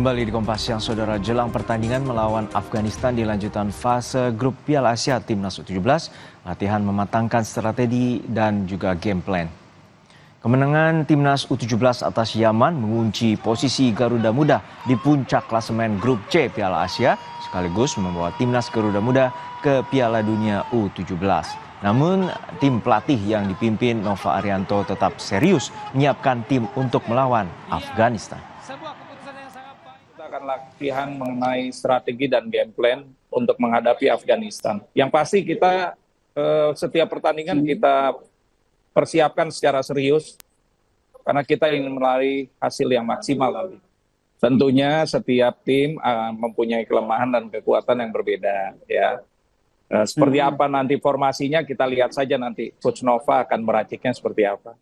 Kembali di Kompas Siang, Saudara, jelang pertandingan melawan Afghanistan di lanjutan fase grup Piala Asia Timnas U17, latihan mematangkan strategi dan juga game plan. Kemenangan Timnas U17 atas Yaman mengunci posisi Garuda Muda di puncak klasemen grup C Piala Asia, sekaligus membawa Timnas Garuda Muda ke Piala Dunia U17. Namun, tim pelatih yang dipimpin Nova Arianto tetap serius menyiapkan tim untuk melawan Afghanistan. Kita akan latihan mengenai strategi dan game plan untuk menghadapi Afghanistan. Yang pasti kita setiap pertandingan kita persiapkan secara serius karena kita ingin meraih hasil yang maksimal nanti. Tentunya setiap tim mempunyai kelemahan dan kekuatan yang berbeda, ya. Seperti apa nanti formasinya kita lihat saja nanti. Coach Nova akan meraciknya seperti apa.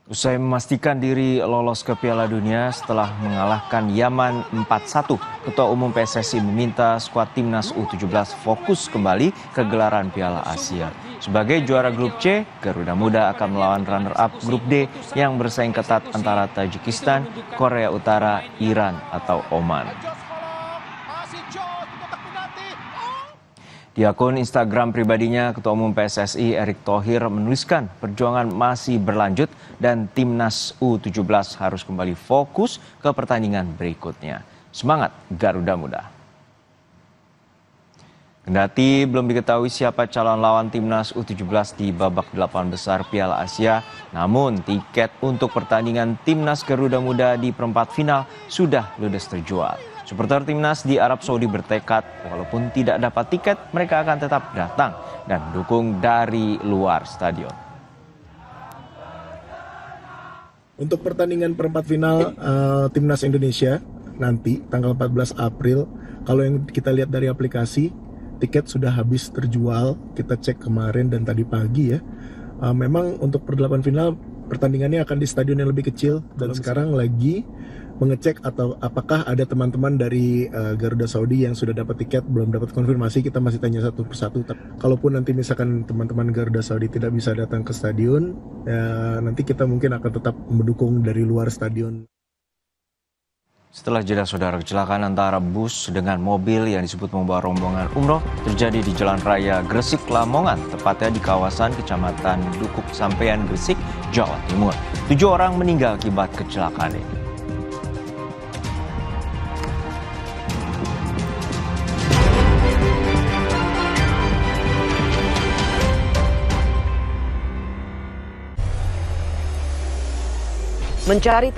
Usai memastikan diri lolos ke Piala Dunia setelah mengalahkan Yaman 4-1, Ketua Umum PSSI meminta skuad Timnas U17 fokus kembali ke gelaran Piala Asia. Sebagai juara grup C, Garuda Muda akan melawan runner-up grup D yang bersaing ketat antara Tajikistan, Korea Utara, Iran, atau Oman. Di akun Instagram pribadinya, Ketua Umum PSSI Erick Thohir menuliskan perjuangan masih berlanjut dan Timnas U17 harus kembali fokus ke pertandingan berikutnya. Semangat Garuda Muda! Kendati belum diketahui siapa calon lawan Timnas U17 di babak 8 besar Piala Asia, namun tiket untuk pertandingan Timnas Garuda Muda di perempat final sudah ludes terjual. Supporter Timnas di Arab Saudi bertekad walaupun tidak dapat tiket, mereka akan tetap datang dan mendukung dari luar stadion. Untuk pertandingan perempat final Timnas Indonesia nanti tanggal 14 April, kalau yang kita lihat dari aplikasi, tiket sudah habis terjual. Kita cek kemarin dan tadi pagi ya. Memang untuk per-8 final pertandingannya akan di stadion yang lebih kecil dan sekarang lagi mengecek atau apakah ada teman-teman dari Garuda Saudi yang sudah dapat tiket, belum dapat konfirmasi. Kita masih tanya satu persatu. Kalaupun nanti misalkan teman-teman Garuda Saudi tidak bisa datang ke stadion, ya nanti kita mungkin akan tetap mendukung dari luar stadion. Setelah jeda, Saudara, kecelakaan antara bus dengan mobil yang disebut membawa rombongan umroh terjadi di Jalan Raya Gresik, Lamongan, tepatnya di kawasan Kecamatan Dukuk Sampean, Gresik, Jawa Timur. 7 orang meninggal akibat kecelakaan ini. Mencari